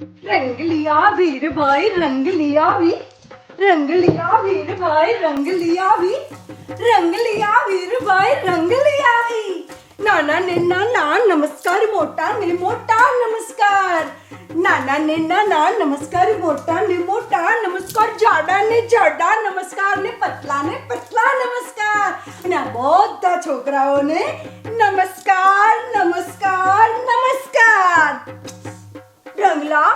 रंग लिया वीर भाई रंग लिया वी रंग लिया वीर भाई रंग लिया वी रंग लिया वीर भाई रंग लिया वी नाना नेना ना नमस्कार मोटा ने मोटा नमस्कार नाना नेना ना नमस्कार मोटा ने मोटा नमस्कार जाડા ને જાડા નમસ્કાર ને પતલા નમસ્કાર અને આ બધા છોકરાઓને નમસ્કાર નમસ્કાર નમસ્કાર રંગલા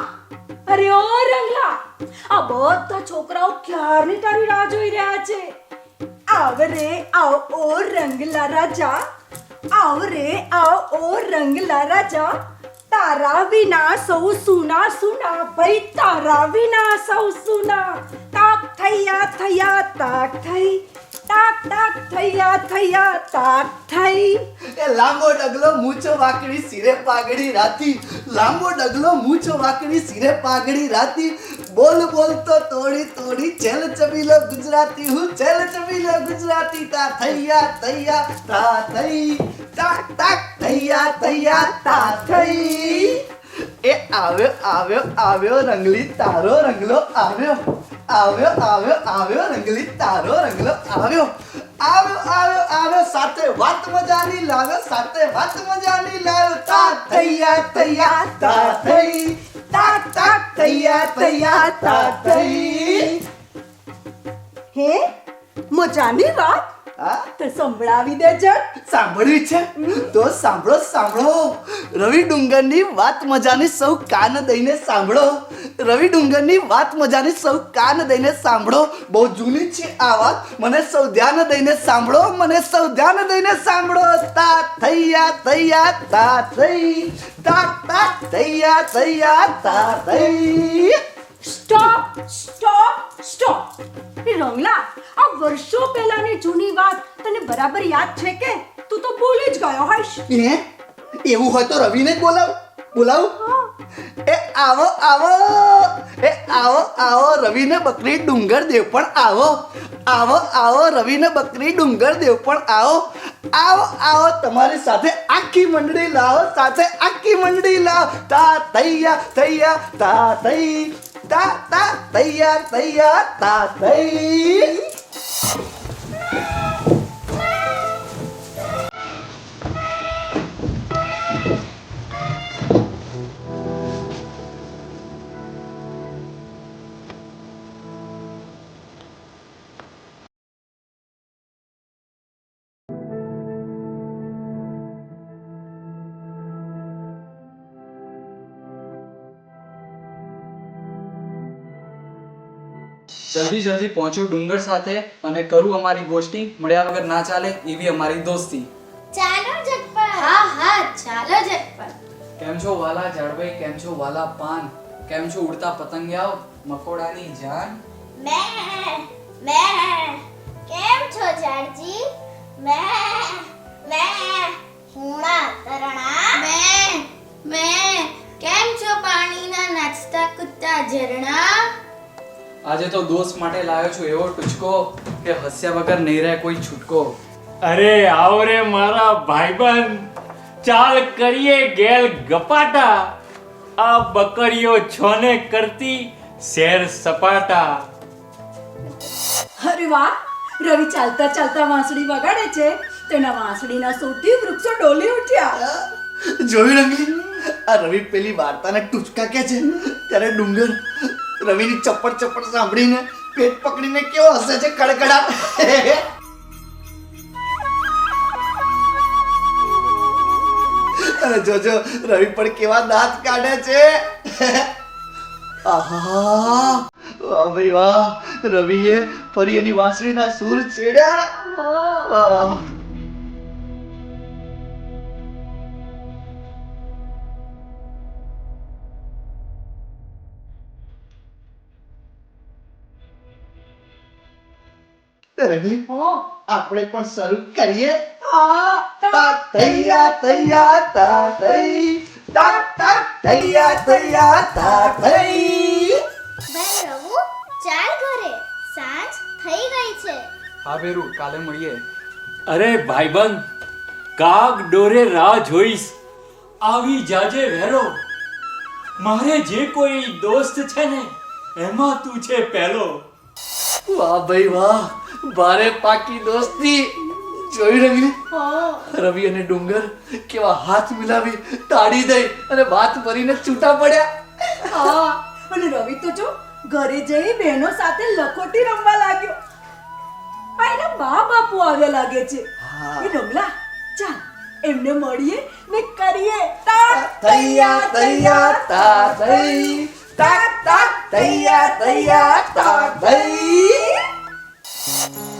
અરે ઓ રંગલા આ બધા છોકરાઓ ક્યારની તારી રાહ જોઈ રહ્યા છે આવ રે આવ ઓ રંગલા રાજા આવ રે આવ ઓ રંગલા રાજા તારા વિના સૌ સુના સુના ભાઈ તારા વિના સૌ સુના તાક થયા થયા તાક થઈ તાક તાક થયા થયા તાક થઈ એ લાંબો ડગલો મૂછો વાકડી સિરે પાઘડી રાતી લાંબો ડગલો મૂછો વાકડી સિરે પાઘડી રાતી બોલ બોલ તો તોડી તોડી છેલ ચબીલો ગુજરાતી હું છેલ ચબીલો ગુજરાતી તા થૈયા થૈયા તા થઈ તાક તાક થૈયા થૈયા તા થઈ એ આવ્યો આવ્યો આવ્યો રંગલી તારો રંગલો આવ્યો આવ્યો આવ્યો આવ્યો રંગલી તારો રંગલો આવ્યો આવ્યો આવ્યો આવ્યો સાથે વાત મજાની લાવ્યો સાથે વાત મજાની લાવ્યો તા થૈયા થૈયા તા થઈ તાક તાક થૈયા થૈયા તા થઈ હે મજાની વાત હા તો સંભળાવી દે જણ સાંભળ્યું છે તો સાંભળો સાંભળો રવિ ડુંગરની વાત મજાની સૌ કાન દઈને સાંભળો રવિ ડુંગરની વાત મજાની સૌ કાન દઈને સાંભળો બહુ જૂની છે આ વાત મને સૌ ધ્યાન દઈને સાંભળો મને સૌ ધ્યાન દઈને સાંભળો તા થૈયા થૈયા તા થઈ તાક તાક થૈયા થૈયા તા થઈ સ્ટોપ સ્ટોપ સ્ટોપ રંગલા આ વર્ષો પહેલાની જૂની વાત તને બરાબર યાદ છે કે તું તો ભૂલી જ ગયો હોઈશ હે એવું હોય તો રવિને બોલાવું એ આવો આવો એ આવો આવો રવિને બકરી ડુંગર દેવ પણ આવો આવો આવો રવિને બકરી ડુંગર દેવ પણ આવો આવો આવો તમારી સાથે આખી મંડળી લાવો સાથે આખી મંડળી લાવો તા થૈયા થૈયા તા થઈ તા તા થૈયા થૈયા તા થઈ જલ્દી જલ્દી પહોંચો ડુંગર સાથે અને કરું અમારી ગોષ્ઠી મળ્યા વગર ના ચાલે એવી અમારી દોસ્તી ચાલો ઝટપટ હા હા ચાલો ઝટપટ કેમ છો વાલા ઝાડભાઈ કેમ છો વાલા પાન કેમ છો ઉડતા પતંગિયાઓ મકોડાની જાન મે મે કેમ છો ઝાડજી મે મે હુણા તરણા મે કેમ છો પાણીના નાચતા કૂદતા ઝરણા આજે તો દોસ્ત માટે લાવ્યો છું એવો ટુચકો કે હસ્યા વગર નહીં રહે કોઈ છૂટકો અરે આવો રે મારા ભાઈબંધ ચાલ કરીએ ગેલ ગપાટા આ બકરીઓ છોને કરતી શેર સપાટા અરે વાહ રવિ ચાલતા ચાલતા વાંસળી વગાડે છે તેના વાંસળીના સૌથી વૃક્ષો ડોલી ઉઠ્યા જોયું રંગલી આ રવિ પેલી વાર્તાને ટૂચકા કે છે ત્યારે ડુંગર રવિની ચપ્પડ ચપ્પડ સાંભળીને પેટ પકડીને કેવો હસે છે કડકડા અને જોજો રવિ પણ કેવા દાંત કાઢે છે આહા વાહ ભાઈ વાહ રવિએ ફરી એની વાંસળીના સૂર છેડ્યા વાહ રવિ આપણે પણ શરૂ કરીએ તા થૈયા થૈયા તા થઈ તા તા થૈયા થૈયા તા થઈ ભાઈ રઘુ ચાલ ઘરે સાંજ થઈ ગઈ છે હા બેરુ કાલે મળીએ અરે ભાઈબંધ કાગ ડોરે રાહ જોઈશ આવી જાજે વેરો મારે જે કોઈ દોસ્ત છે ને એમાં તું છે પહેલો. વાહ ભાઈ વાહ, ભારે પાકી દોસ્તી. જોઈ રંગલી, રવિ અને ડુંગર કેવા હાથ મિલાવી તાળી દઈ અને વાત ભરીને છૂટા પડ્યા. હા, અને રવિ તો જો ઘરે જઈ બહેનો સાથે લખોટી રમવા લાગ્યો. આ એના બા બાપુ આવ્યા લાગે છે. એ રમલા, ચાલ એમને મળીએ ને કરીએ તાક તૈયાર તૈયાર તા થઈ, તાક તાક તૈયાર તૈયાર તા થઈ.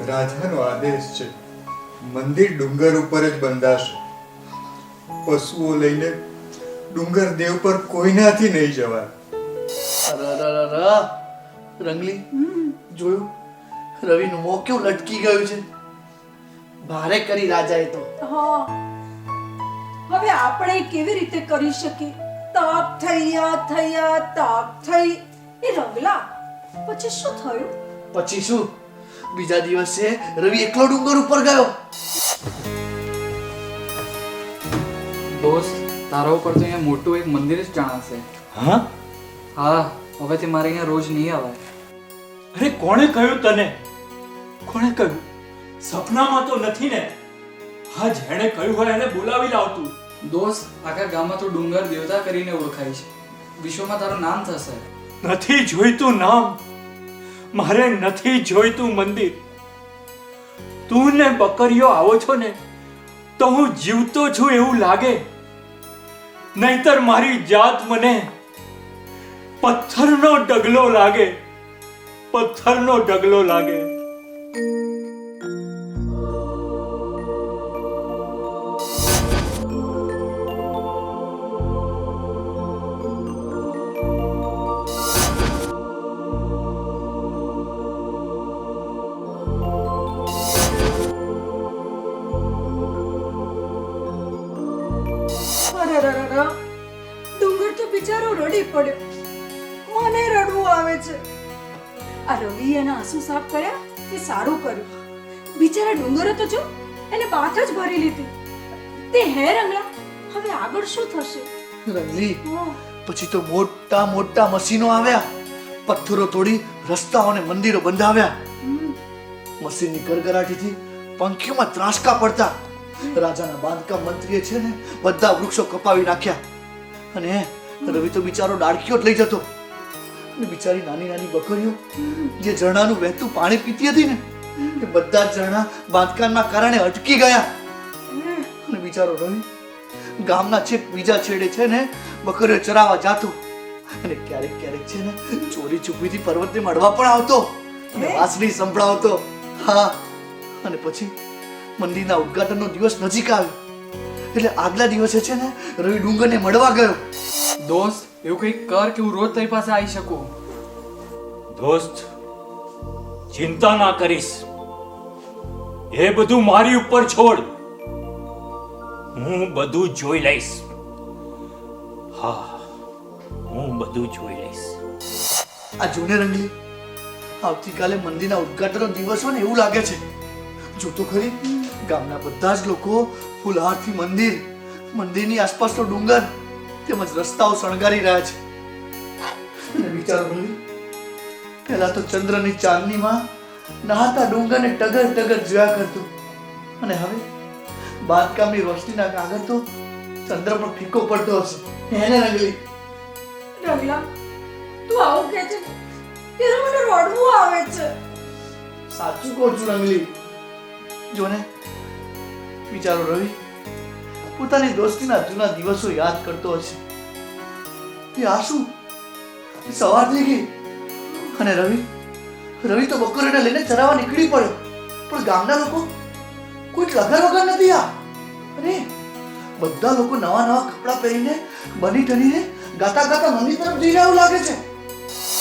રાજાનો આદેશ છે, મંદિર ડુંગર ઉપર જ બંધાશે. પશુઓ લઈને ડુંગર દેવ પર કોઈનાથી નહીં જવાય. રંગલી, જોયું રવિનું મોં કેવું લટકી ગયું છે. ભારે કરી રાજાએ તો. હા, હવે આપણે કેવી રીતે કરી શકીએ? તાક થયા થયા તાક થઈ. એ રંગલા, પછી શું થયું? પછી શું? બીજા દિવસે રવિ એકલો ડુંગર ઉપર ગયો. દોસ્ત, તારા ઉપર તો અહીંયા મોટું એક મંદિર જ જણાશે. હા? હા, હવેથી મારે અહીંયા રોજ નહીં આવાય. અરે કોણે કહ્યું તને? કોણે કહ્યું? સપનામાં તો નથી ને? હા, જેણે કહ્યું હોય એને બોલાવી લાવતું. દોસ્ત, આખા ગામમાં તો ડુંગર દેવતા કરીને ઓળખાય છે. વિશ્વમાં તારું નામ થશે. નથી જોઈતું નામ, મારે નથી જોઈતું મંદિર. તું ને બકરીઓ આવો છો ને તો હું જીવતો છું એવું લાગે, નહીતર મારી જાત મને પથ્થરનો ઢગલો લાગે, પથ્થરનો ઢગલો લાગે. અરરરર, ડુંગર તો બિચારો રડી પડ્યો. મને રડવું આવે છે. આ રવિ એના આંસુ સાફ કર્યા એ સારું કર્યું. બિચારા ડુંગરે તો જો એને બાથ જ ભરી લીધી. તે હે રંગલા, હવે આગળ શું થશે? રંગલી, હા, પછી તો મોટા મોટા મશીનો આવ્યા. પથ્થરો તોડી રસ્તાઓ અને મંદિરો બંધાવ્યા. મશીનની ગરગરાટીથી પંખીઓમાં ત્રાસકા પડતા. રાજાના બાંધકામ મંત્રીએ છે ને બધા વૃક્ષો કપાવી નાખ્યા. અને રવિ તો બિચારો ડાળખીઓ જ લઈ જતો. અને બિચારી નાની નાની બકરીઓ જે ઝરણાનું વહેતું પાણી પીતી હતી ને, એ બધા જ ઝરણા બાંધકામના કારણે અટકી ગયા. અને બિચારો રવિ ગામના છેક બીજા છેડે છે ને બકરીઓ ચરાવવા જાતો. અને ક્યારેક ક્યારેક છે ને ચોરી છુપીથી પર્વતને મળવા પણ આવતો અને વાંસળી સંભળાવતો. હા, અને પછી મંદિરના ઉદ્ઘાટનનો દિવસ નજીક આવ્યો એટલે આગલા દિવસે છે ને રવિ ડુંગરને મળવા ગયો. દોસ્ત, એવું કંઈક કર કે હું રોજ તારી પાસે આવી શકું. દોસ્ત, ચિંતા ના કરીશ, એ બધું મારી ઉપર છોડ, હું બધું જોઈ લઈશ. હા, હું બધું જોઈ લઈશ. આ જોને રંગલી, આવતીકાલે મંદિરના ઉદ્ઘાટનનો દિવસ હોય ને એવું લાગે છે. જો તો ખરી, ગામના બધા જ લોકો ફૂલહારથી મંદિરની આસપાસનો ડુંગર તેમજ રસ્તાઓ શણગારી રહ્યા છે. અને વિચારો રંગલી, પહેલા તો ચંદ્રની ચાંદનીમાં નહાતા ડુંગરને ટગર ટગર જોયા કરતો, અને હવે બાંધકામની રોશનીના કાગળ તો ચંદ્ર પર ફીકો પડતો હશે. એને રંગલી, રંગલા, તું આવું કહે છે ત્યારે મને રડવું આવે છે. સાચું કહું છું રંગલી. જોને, બિચારો રવિ પોતાની દોસ્તીના જૂના દિવસો યાદ કરતો હશે. એ આ શું, સવાર થઈ ગઈ અને રવિ તો બકરીને લઈને ચરાવવા નીકળી પડ્યો. પણ ગામના લોકો કોઈ લગન વગર નથી. અરે બધા લોકો નવા નવા કપડાં પહેરીને બની ઠનીને ગાતા ગાતા મંદિર તરફ જઈ રહ્યા લાગે છે.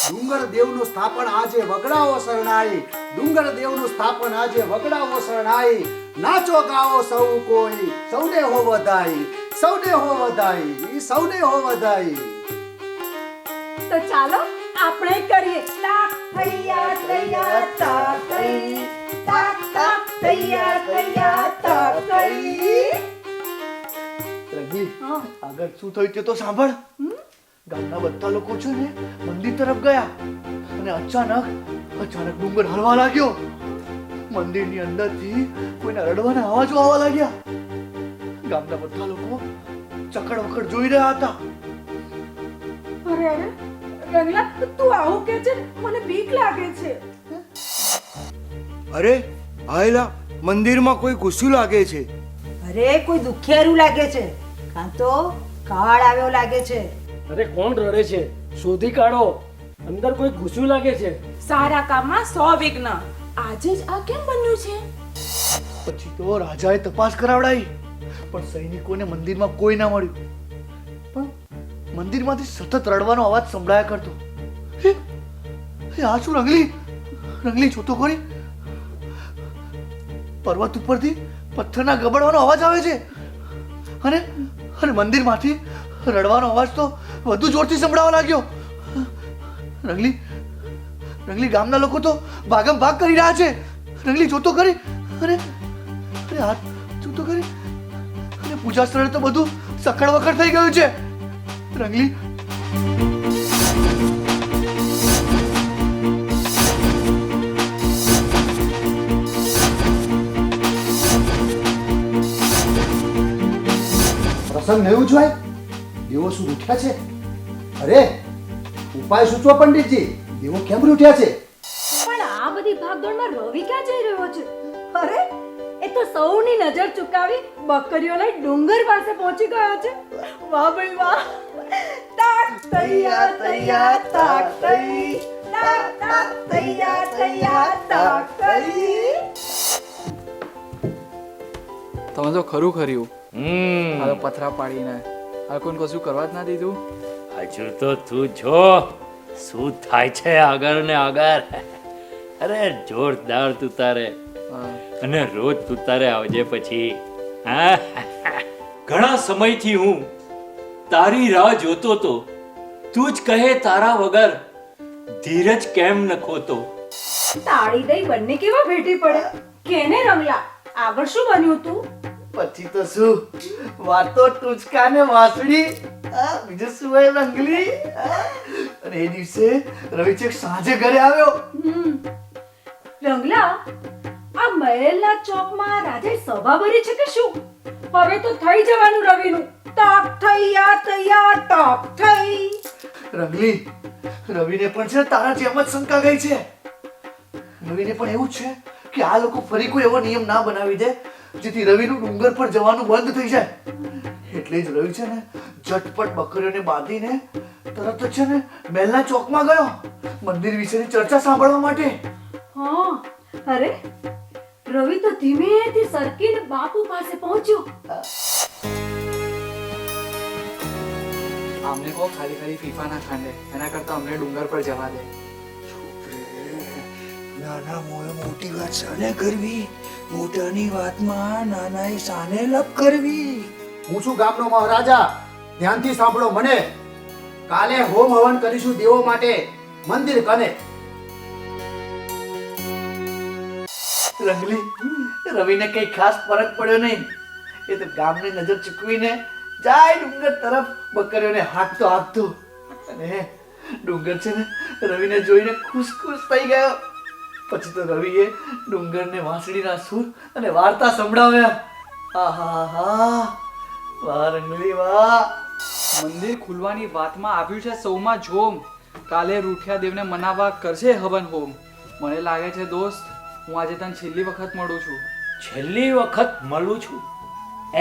ડુંગર દેવનું સ્થાપન આજે વગડાઓ શરણાઈ, ડુંગર દેવનું સ્થાપન આજે વગડાઓ શરણાઈ. નાચો ગાઓ સૌ કોઈ, સૌને હો વધાઈ, સૌને હો વધાઈ, સૌને હો વધાઈ. તો ચાલો આપણે કરીએ તાક થયા તૈયાર તાક થઈ, તાક તાક તૈયાર તૈયાર તાક થઈ. રંગી, આગળ શું થયું તે તો સાંભળ. ગામના બધા લોકો છે ને મંદિર તરફ ગયા અને અચાનક ડુંગર હલવા લાગ્યો. મંદિરની અંદરથી કોઈના રડવાના અવાજો આવવા લાગ્યા. ગામના બધા લોકો ચકડ વકડ જોઈ રહ્યા હતા. અરે અરે રંગલા, તું આવું કે છે? મને બીક લાગે છે. અરે આયલા, મંદિરમાં કોઈ ઘૂસ્યું લાગે છે. અરે કોઈ દુખિયારું લાગે છે, કાં તો કાળ આવ્યો લાગે છે. અરે કોણ રડે છે? શોધી કાઢો. અંદર કોઈ ઘૂસ્યું લાગે છે. સારા કામમાં 100 વિઘ્ન. આજે જ આ કેમ બન્યું છે? પછી તો રાજાએ તપાસ કરાવડાવી, પણ સૈનિકોને મંદિરમાં કોઈ ના મળ્યું. પણ મંદિરમાંથી સતત રડવાનો અવાજ સંભળાયા કરતો. હે, આ શું રંગલી? રંગલી જોતો ખરી, પર્વત ઉપરથી પથ્થરના ગબડવાનો અવાજ આવે છે અને મંદિરમાંથી રડવાનો અવાજ તો વધુ જોરથી સંભળાવા લાગ્યો. રંગલી, ગામના લોકો તો ભાગમ ભાગ કરી રહ્યા છે. રંગલી જોતો ખરી, અરે હાથ જોતો ખરી, અને પૂજા સ્થળે તો બધું સખડ વખડ થઈ ગયું છે. રંગલી, પ્રસંગ નહીં ઉજવાય? દેવો શું રૂઠ્યા છે? અરે ઉપાય સૂચવો પંડિતજી, દેવો કેમ રૂઠ્યા છે? પણ આ બધી ભાગદોડમાં રવિ ક્યાં જઈ રહ્યો છે? અરે એ તો સૌની નજર ચુકાવી બકરીઓ લઈ ડુંગર પાસે પહોંચી ગયો છે. વાહ ભાઈ વાહ! તાક તૈયાર તૈયાર તાક તઈ, તાક તૈયાર તૈયાર તાક તઈ. તમે તો ખરું ખર્યું. આ તો પથરા પાડીને આ કોઈને કશું કરવા જ ના દીધું. હજુ તો તું જો શું થાય છે આગળ ને આગળ. અરે જોરદાર તું તારે, અને રોજ તું તારે આવજે પછી. હા, ઘણા સમયથી હું તારી રાહ જોતો તો. તું જ કહે તારા વગર ધીરજ કેમ ન ખોતો. તાળી દઈ બંને કેવા ભેટી પડે. કેને રંગલા, આગળ શું બન્યું તું? પછી તો શું, વાતો ટૂચકા ને વાસળી, બીજું શું હોય રંગલી? અને એ દિવસે રવિ છેક સાંજે ઘરે આવ્યો. રંગલા, આ મહેલના ચોકમાં રાજે સભા ભરી છે કે શું? હવે તો થઈ જવાનું રવિનું. તાપ થૈયા તૈયાર તાપ થઈ. રંગલી, રવિને પણ છે તારા જેમ જ શંકા ગઈ છે. રવિને પણ એવું છે કે આ લોકો ફરી કોઈ એવો નિયમ ના બનાવી દે જેથી રવિનું ડુંગર પર જવાનું બંધ થઈ જાય. એટલે જ રવિ છે ને ઝટપટ બકરીઓને બાંધીને તરત જ છે ને મહેલના ચોકમાં ગયો મંદિર વિશેની ચર્ચા સાંભળવા માટે. હા, અરે રવિ તો ધીમેથી સરકીને બાપુ પાસે પહોંચ્યો. આમને કહો ખાલી ખાલી ફીફા ના ખાંડે, એના કરતા અમને ડુંગર પર જવા દે. નાના મોએ મોટી વાત શાને કરવી? મોટાની વાતમાં નાનાએ શાને લપ કરવી? હું છું ગામનો મહારાજા, ધ્યાનથી સાંભળો મને. કાલે હોમ હવન કરીશું દેવો માટે મંદિર કને. રંગલી, રવિને કઈ ખાસ ફરક પડ્યો નહીં. એ તો ગામની નજર ચૂકવીને જાય ડુંગર તરફ બકરીઓને હાંકતો અને ડુંગર છે ને રવિને જોઈને ખુશ થઈ ગયો. પછી તો રવિએ ડુંગરને વાંસળીના સૂર અને વાર્તા સંભળાવ્યા. આહાહા, વાહ રંગલી વાહ! મંદિર ખુલવાની વાતમાં આવ્યું છે સૌમાં જોમ. કાલે રૂઠિયા દેવને મનાવવા કરશે હવન હોમ. મને લાગે છે દોસ્ત, હું આજે તને છેલ્લી વખત મળું છું. છેલ્લી વખત મળું છું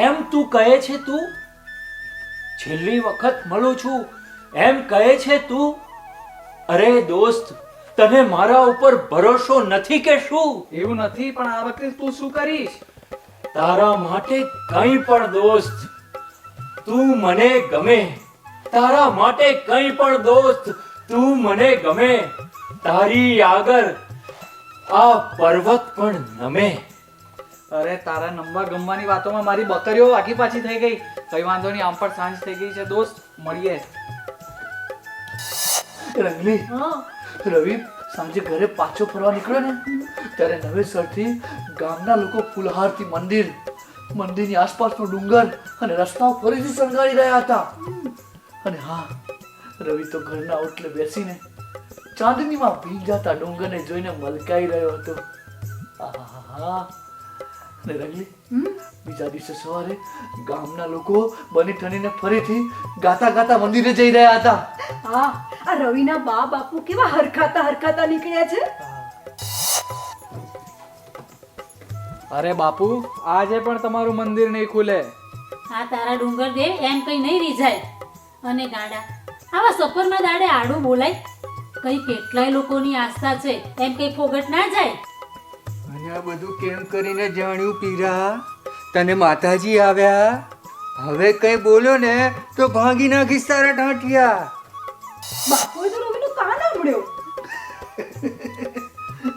એમ તું કહે છે? તું છેલ્લી વખત મળું છું એમ કહે છે તું? અરે દોસ્ત, તને મારા ઉપર ભરોસો નથી કે શું? એવું નથી, પણ આ વખતે તું શું કરીશ? તારા માટે કંઈ પણ દોસ્ત, તું મને ગમે. તારા માટે કંઈ પણ દોસ્ત, તું મને ગમે. તારી આગળ આ પર્વત પણ નમે. અરે તારા નંબર ગમવાની વાતોમાં મારી બકરીઓ આખી પાછી થઈ ગઈ. કઈ વાંધો નહીં, આમ પણ સાંજ થઈ ગઈ છે દોસ્ત, મળીએ. રંગલી, રવિ સાંજે ઘરે પાછો ફરવા નીકળ્યો ને ત્યારે નવેસરથી ગામના લોકો ફુલહારથી મંદિરની આસપાસનો ડુંગર અને રસ્તાઓ ફરીથી શણગારી રહ્યા હતા. અને હા, રવિ તો ઘરના ઓટલે બેસીને ચાંદનીમાં ભીંજાતા ડુંગરને જોઈને મલકાઈ રહ્યો હતો. આહાહા. અને રંગલી, બીજા દિવસે સવારે ગામના લોકો બની ઠણીને ફરીથી ગાતા ગાતા મંદિરે જઈ રહ્યા હતા. હા, આ રવિના બા બાપુ કેવા હરખાતા નીકળ્યા છે. અરે બાપુ, આજે પણ તમારું મંદિર નહીં ખુલે. આ તારા ડુંગર દેવ એમ કઈ નહીં રીઝાય. અને ગાડા આવા સફરના દાડે આડું બોલાય. કઈ કેટલાય લોકોની આસ્થા છે એમ કઈ ફોગટ ના જાય. અને આ બધું કેમ કરીને જાણ્યું પીરા? તને માતાજી આવ્યા? હવે કઈ બોલ્યો ને તો ભાંગી નાખીશ તારા ટાંટિયા. બાપુએ તો રવિનું કાન સાંભળ્યો.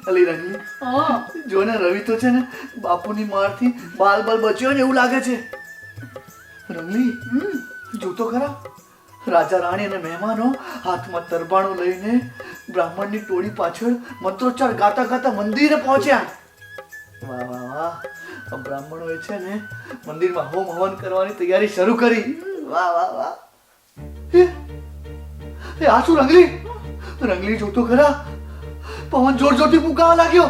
અલી રંગલી, ઓ જો ને રવિ તો છે ને બાપુની મારથી બાલ બચ્યો ને એવું લાગે છે. રંગલી, જો તો ખરા, રાજા રાણી અને મહેમાનો હાથમાં તરબાણો લઈને બ્રાહ્મણની ટોળી પાછળ મંત્રોચ્ચાર ગાતા ગાતા મંદિરે પહોંચ્યા. વાહ વાહ વાહ. આ બ્રાહ્મણોએ છે ને મંદિરમાં હોમ હવન કરવાની તૈયારી શરૂ કરી. વાહ વાહ વાહ. એ આ શું રંગલી? રંગલી જો તો ખરા, પવન જોર જોરથી ફૂંકાવા લાગ્યો.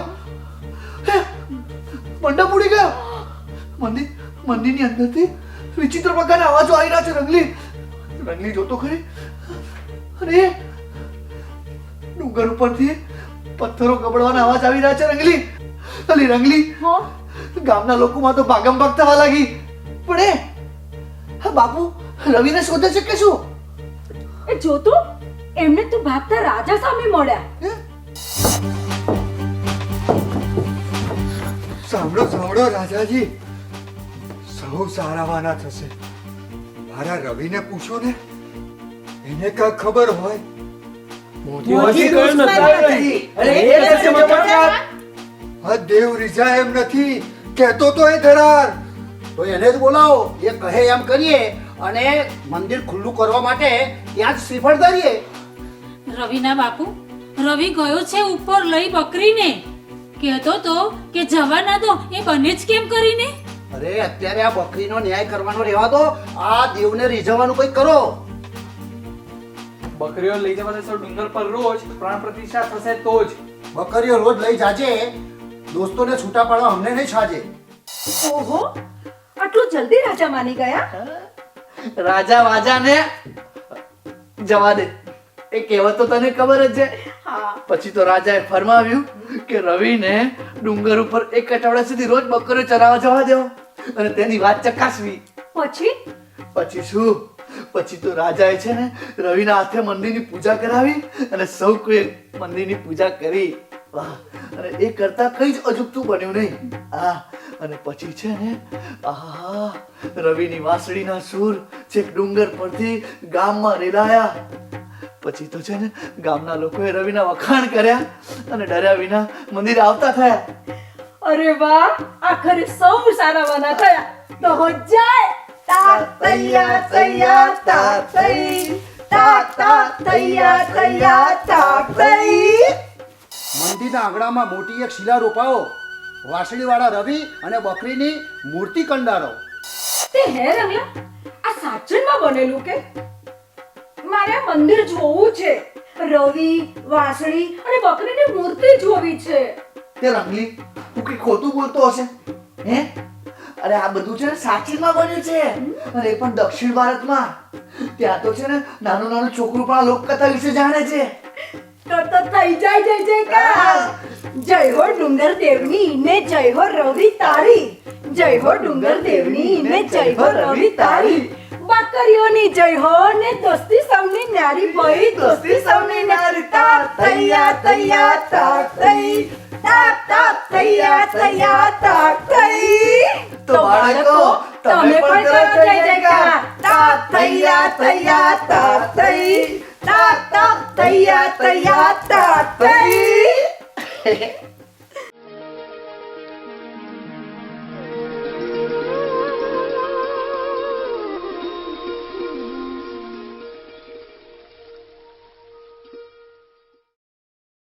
મંડપ ઉડી ગયો. મંદિરની અંદરથી વિચિત્ર પ્રકારના અવાજો આવી રહ્યા છે. રંગલી જોતો ખરી. અરે ડુંગર ઉપરથી પથ્થરો કબડવાના અવાજ આવી રહ્યા છે. રંગલી, ગામના લોકોમાં તો ભાગમ ભાગ થવા લાગી. પણ હા બાપુ રવિને શોધે છે કે શું? એ જોતો, એમને તું ભાગતા રાજા સામે મળ્યા. સાંભળો રાજાજી, સૌ સારાવાના થશે. મારા રવિને પૂછો ને, એને કાંઈ ખબર હોય. આ દેવ રીઝા એમ નથી કહેતો તો એ ધરાર. તો એને જ બોલાવો, એ કહે એમ કરીએ અને મંદિર ખુલ્લું કરવા માટે ત્યાં જ શ્રીફળ ધરીએ. રવિના બાપુ, રવિ ગયો છે ઉપર લઈ બકરીને. કહેતો તો કે જવા ના દો, એ બને જ કેમ કરીને. અરે અત્યારે આ બકરીનો ન્યાય કરવાનો રહેવા દો, આ દેવને રીઝવવાનું કંઈક કરો. બકરીઓ લઈ જવા દેશો ડુંગર પર રોજ પ્રાણ પ્રતિષ્ઠા થશે તો જ. બકરીઓ રોજ લઈ જાજે, દોસ્તોને છૂટા પાડવા અમને નહીં છાજે. ઓહો, આટલું જલ્દી રાજા માની ગયા? રાજા વાજાને જવા દે, એ કહેવત તો તને ખબર જ છે. પછી તો રાજાએ ફરમાવ્યું કે રવિને ડુંગર ઉપર એક અઠવાડિયા સુધી રોજ બકરીઓ ચરાવવા જવા દેવો અને તેની વાત ચકાસવી. પછી શું? પછી તો રાજાએ છે ને રવિના હાથે મંદિરની પૂજા કરાવી અને સૌ કોઈ મંદિરની પૂજા કરી. વાહ! અને એ કરતા કઈ જ અજુગતું બન્યું નહીં. અને પછી છે ને રવિની વાંસળીના સૂર છેક ડુંગર પરથી ગામમાં રેલાયા. પછી તો છે ને ગામના લોકોએ રવિના વખાણ કર્યા અને ડર્યા વિના મંદિરે આવતા થયા. અરે વાહ, આખરે સૌ સારાવાના થયા. તો હો જાય તાક તૈયાર તૈયાર તાક તઈ, તાક તાક તૈયાર તૈયાર તાક તઈ. મંદિરના આંગણામાં મોટી એક શિલા રોપાવો, વાંસળીવાળા રવિ અને બકરીની મૂર્તિ કંડારો. તે હે રંગલા, આ સાચનમાં બનેલું કે? મારે આ મંદિર જોવું છે. રવિ, વાંસળી અને બકરીની મૂર્તિ જોવી છે. તે રંગલી, તું કઈ ખોટું બોલતો હશે? હે? અરે આ બધું છે ને સાચીમાં બન્યું છે, અને એ પણ દક્ષિણ ભારતમાં. ત્યાં તો છે ને નાનું છોકરું પણ આ લોકકથા વિશે જાણે છે. તો થઈ જાય જય જયકાર. જય હો ડુંગર દેવની ને જય હો રવિ તારી. જય હો ડુંગર દેવની ને જય હો રવિ તારી. બકરીઓની જય હો ને દોસ્તી સૌની ન્યારી ભાઈ, દોસ્તી સૌની ન્યારી. તાક તૈયાર તૈયાર તાક તઈ, તાક તાક તૈયાર તૈયાર તાક તઈ. તો બાળકો, તમે પણ કરો જય જયકાર. તાક તૈયાર તૈયાર તાક તઈ, તાક તાક તૈયાર તૈયાર તાક તઈ.